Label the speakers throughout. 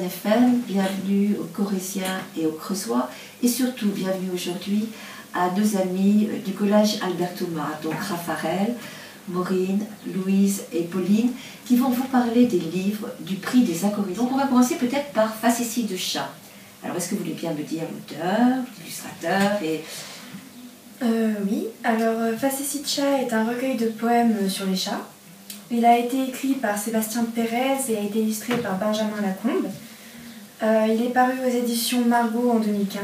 Speaker 1: FM, bienvenue aux Corésiens et aux Creusois, et surtout bienvenue aujourd'hui à nos amis du collège Albert Thomas, donc Raphaël, Maureen, Louise et Pauline, qui vont vous parler des livres du prix des Acolytes. Donc on va commencer peut-être par Facéties de chat. Alors est-ce que vous voulez bien me dire l'auteur, l'illustrateur et...
Speaker 2: Oui, alors Facéties de chat est un recueil de poèmes sur les chats. Il a été écrit par Sébastien Pérez et a été illustré par Benjamin Lacombe. Il est paru aux éditions Margot en 2015.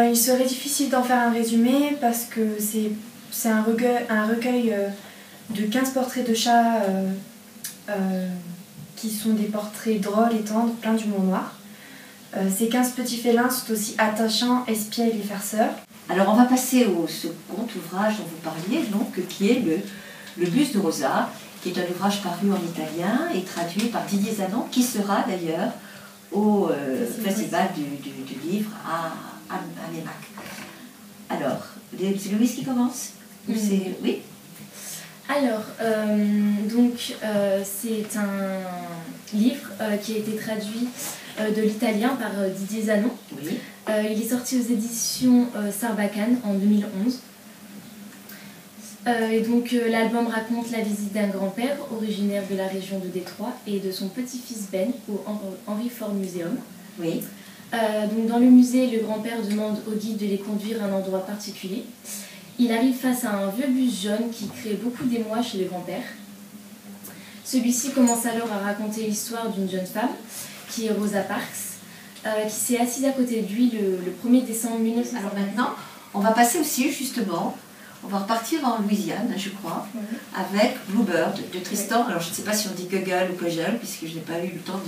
Speaker 2: Il serait difficile d'en faire un résumé parce que c'est un recueil de 15 portraits de chats qui sont des portraits drôles et tendres, pleins d'humour noir. Ces 15 petits félins sont aussi attachants, espiègles et farceurs.
Speaker 1: Alors on va passer au second ouvrage dont vous parliez, donc, qui est le Buste de Rosa, qui est un ouvrage paru en italien et traduit par Didier Zanon, qui sera d'ailleurs au Festival du livre à Meymac. Alors, c'est Louise qui commence? Oui.
Speaker 3: Alors, c'est un livre qui a été traduit de l'italien par Didier Zanon.
Speaker 1: Oui.
Speaker 3: Il est sorti aux éditions Sarbacane en 2011. L'album raconte la visite d'un grand-père originaire de la région de Détroit et de son petit-fils Ben au Henry Ford Museum.
Speaker 1: Oui.
Speaker 3: Dans le musée, le grand-père demande au guide de les conduire à un endroit particulier. Il arrive face à un vieux bus jaune qui crée beaucoup d'émoi chez le grand-père. Celui-ci commence alors à raconter l'histoire d'une jeune femme, qui est Rosa Parks, qui s'est assise à côté de lui le 1er décembre 1900.
Speaker 1: Alors maintenant, on va passer aussi justement, on va repartir en Louisiane, je crois, avec Bluebird de Tristan. Alors je ne sais pas si on dit Gogol ou Kogel, puisque je n'ai pas eu le temps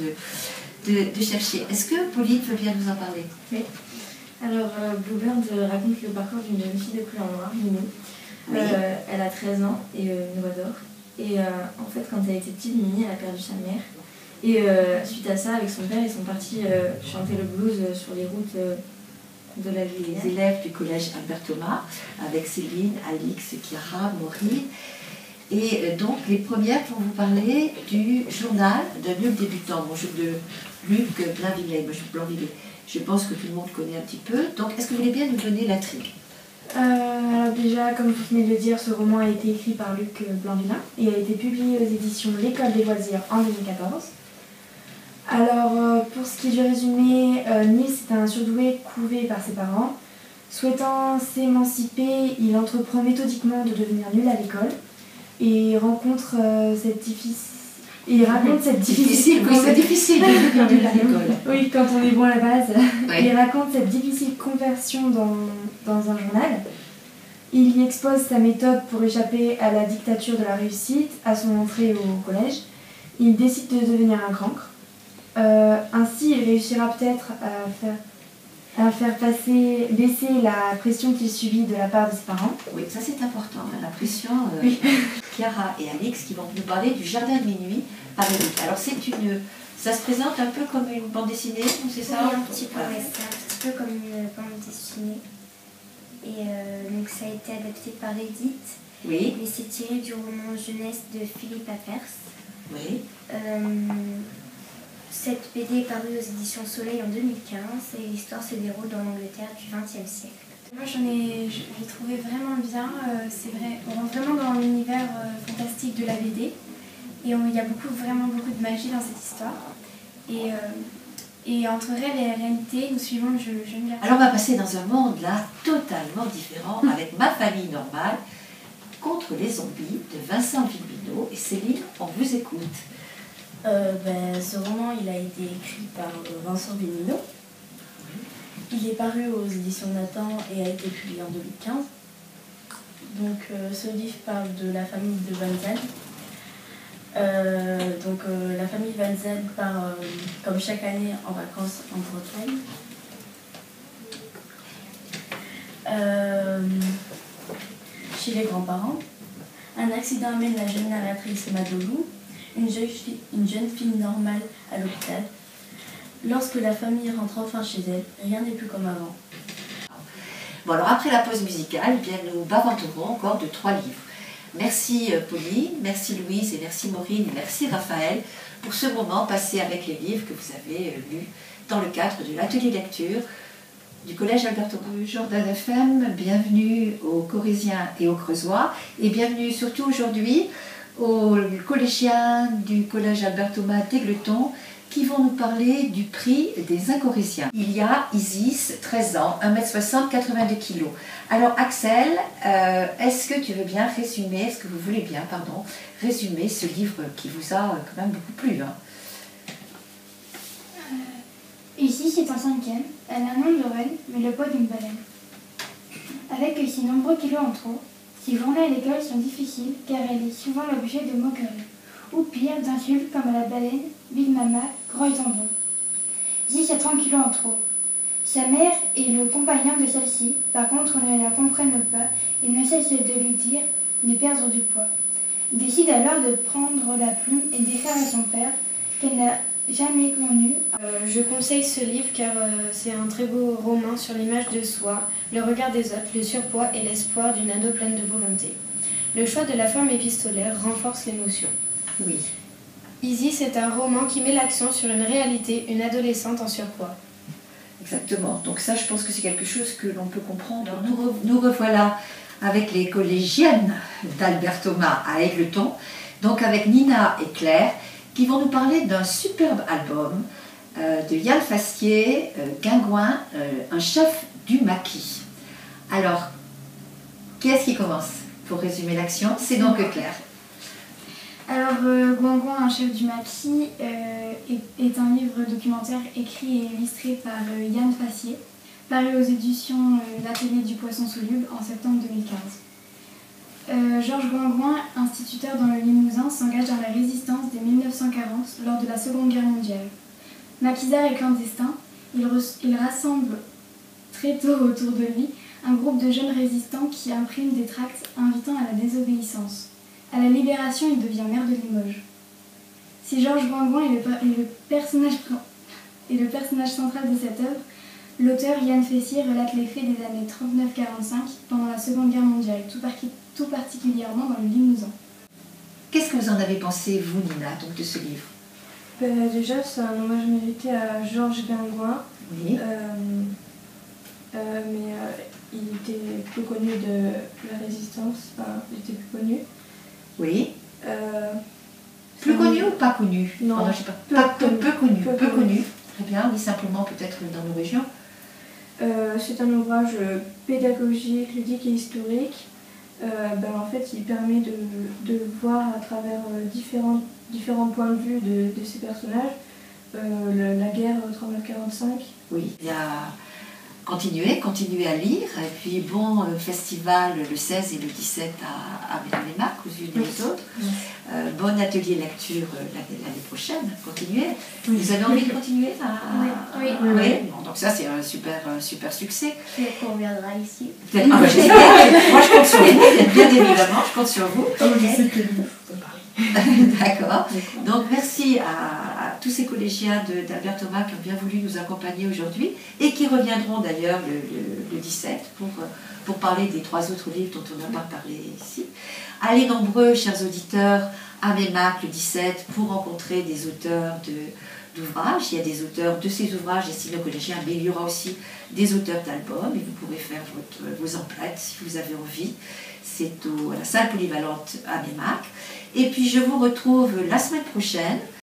Speaker 1: de chercher. Est-ce que Pauline veut bien nous en parler?
Speaker 4: Oui. Alors, Bluebird raconte le parcours d'une jeune fille de couleur noire, Mimi.
Speaker 1: Oui.
Speaker 4: Elle a 13 ans et une voix d'or. Et en fait, quand elle était petite, Mimi, elle a perdu sa mère. Et suite à ça, avec son père, ils sont partis chanter le blues sur les routes de la ville.
Speaker 1: Les élèves du collège Albert Thomas, avec Céline, Alix, Chiara, Maureen. Et donc, les premières vont vous parler du journal d'un nul débutant, de Luc Blainvillet. Je pense que tout le monde connaît un petit peu. Donc, est-ce que vous voulez bien nous donner l'intrigue?
Speaker 2: Alors déjà, comme vous venez de le dire, ce roman a été écrit par Luc Blainvillet et a été publié aux éditions L'École des loisirs en 2014. Alors, pour ce qui est du résumé, Nils est un surdoué couvé par ses parents. Souhaitant s'émanciper, il entreprend méthodiquement de devenir nul à l'école et rencontre cette difficile... Il raconte cette difficile...
Speaker 1: Oui, c'est difficile de devenir nul à l'école.
Speaker 2: Oui, quand on est bon à la base.
Speaker 1: Oui.
Speaker 2: Il raconte cette difficile conversion dans un journal. Il y expose sa méthode pour échapper à la dictature de la réussite, à son entrée au collège. Il décide de devenir un cancre. Ainsi, il réussira peut-être à faire baisser la pression qu'il subit de la part de ses parents.
Speaker 1: Oui, ça c'est important, hein, la pression.
Speaker 2: Oui.
Speaker 1: Chiara et Alix qui vont nous parler du Jardin de minuit par Eric. Alors ça se présente un peu comme une bande dessinée, c'est ça?
Speaker 5: Oui, un petit peu, ouais, c'est un petit peu comme une bande dessinée. Et donc ça a été adapté par Edith.
Speaker 1: Oui.
Speaker 5: Et c'est tiré du roman jeunesse de Philippe Apers.
Speaker 1: Oui.
Speaker 5: Cette BD est parue aux éditions Soleil en 2015 et l'histoire se déroule dans l'Angleterre du XXe siècle.
Speaker 2: Moi, j'ai trouvé vraiment bien. C'est vrai, on rentre vraiment dans l'univers fantastique de la BD. Et il y a vraiment beaucoup de magie dans cette histoire. Et entre rêve et réalité, nous suivons le jeune garçon.
Speaker 1: Alors on va passer dans un monde là totalement différent avec Ma famille normale contre les zombies de Vincent Vilbino. Et Céline, on vous écoute.
Speaker 4: Ce roman, il a été écrit par Vincent Vilbino. Il est paru aux éditions Nathan et a été publié en 2015. Donc, ce livre parle de la famille de Van Zandt. La famille Van Zandt part, comme chaque année, en vacances en Bretagne. Chez les grands-parents. Un accident amène la jeune narratrice Madolou, une jeune fille normale, à l'hôpital. Lorsque la famille rentre enfin chez elle, rien n'est plus comme avant.
Speaker 1: Bon alors après la pause musicale, eh bien, nous bavarderons encore de 3 livres. Merci Pauline, merci Louise et merci Maureen et merci Raphaël pour ce moment passé avec les livres que vous avez lus dans le cadre de l'atelier lecture du Collège Albert Thomas. Jordan FM, bienvenue aux Corésiens et aux Creusois et bienvenue surtout aujourd'hui aux collégiens du Collège Albert Thomas d'Égletons qui vont nous parler du prix des Incorésiens. Il y a Isis, 13 ans, 1m60, 82 kg. Alors Axel, est-ce que tu veux bien résumer, est-ce que vous voulez bien, pardon, résumer ce livre qui vous a quand même beaucoup plu, hein?
Speaker 5: Isis est en 5e, elle a un nom de reine, mais le poids d'une baleine. Avec ses nombreux kilos en trop, ses journées à l'école sont difficiles car elle est souvent l'objet de moqueries, ou pire, d'insultes comme à la baleine, Big Mama, gros jambon. Isis a 30 kilos en trop. Sa mère et le compagnon de celle-ci, par contre, ne la comprennent pas et ne cessent de lui dire de perdre du poids. Il décide alors de prendre la plume et d'écrire à son père, qu'elle n'a jamais connu.
Speaker 6: Je conseille ce livre car c'est un très beau roman sur l'image de soi, le regard des autres, le surpoids et l'espoir d'une ado pleine de volonté. Le choix de la forme épistolaire renforce l'émotion.
Speaker 1: Oui.
Speaker 6: Isis est un roman qui met l'accent sur une réalité, une adolescente en surpoids.
Speaker 1: Exactement. Donc ça, je pense que c'est quelque chose que l'on peut comprendre. Nous revoilà avec les collégiennes d'Albert Thomas à Égletons, donc avec Nina et Claire, qui vont nous parler d'un superbe album de Yann Fassier, Guingouin, un chef du maquis. Alors, qui est-ce qui commence pour résumer l'action? C'est donc Claire.
Speaker 2: Alors, Guingouin, un chef du maquis, est un livre documentaire écrit et illustré par Yann Fassier, paru aux éditions L'Atelier du Poisson Soluble en septembre 2015. Georges Guingouin, instituteur dans le Limousin, s'engage dans la résistance dès 1940 lors de la Seconde Guerre mondiale. Maquisard et clandestin, il rassemble très tôt autour de lui un groupe de jeunes résistants qui impriment des tracts invitant à la désobéissance. À la Libération, il devient maire de Limoges. Si Georges Guingouin est le personnage central de cette œuvre, l'auteur Yann Fassier relate les faits des années 39-45 pendant la Seconde Guerre mondiale, tout particulièrement dans le Limousin.
Speaker 1: Qu'est-ce que vous en avez pensé, vous, Nina, donc, de ce livre?
Speaker 2: Déjà, c'est un hommage mérité à Georges Guingouin,
Speaker 1: Oui.
Speaker 2: mais il était peu connu de la résistance, enfin, il était peu connu.
Speaker 1: Oui. Plus connu ou pas connu?
Speaker 2: Non,
Speaker 1: je sais pas. Peu connu. Très bien, oui, simplement peut-être dans nos régions.
Speaker 2: C'est un ouvrage pédagogique, ludique et historique. En fait, il permet de voir à travers différents points de vue de ces personnages la guerre 39-45.
Speaker 1: Oui, il y a continuer à lire, et puis bon festival le 16 et le 17 à Ménamac, aux unes et aux autres.
Speaker 2: Oui.
Speaker 1: Bon atelier lecture l'année prochaine, continuez. Oui. Vous avez envie de continuer
Speaker 5: Oui.
Speaker 1: Bon, donc ça c'est un super succès.
Speaker 5: On reviendra ici.
Speaker 1: Moi je compte sur vous, bien évidemment, je compte sur vous. D'accord. Donc merci à tous ces collégiens d'Albert Thomas qui ont bien voulu nous accompagner aujourd'hui et qui reviendront d'ailleurs le 17 pour parler des 3 autres livres dont on n'a pas parlé ici. Allez nombreux, chers auditeurs, à Mémac le 17 pour rencontrer des auteurs d'ouvrages. Il y a des auteurs de ces ouvrages destinés aux collégiens, mais il y aura aussi des auteurs d'albums et vous pourrez faire vos emplettes si vous avez envie. C'est à la salle polyvalente à Mémac. Et puis je vous retrouve la semaine prochaine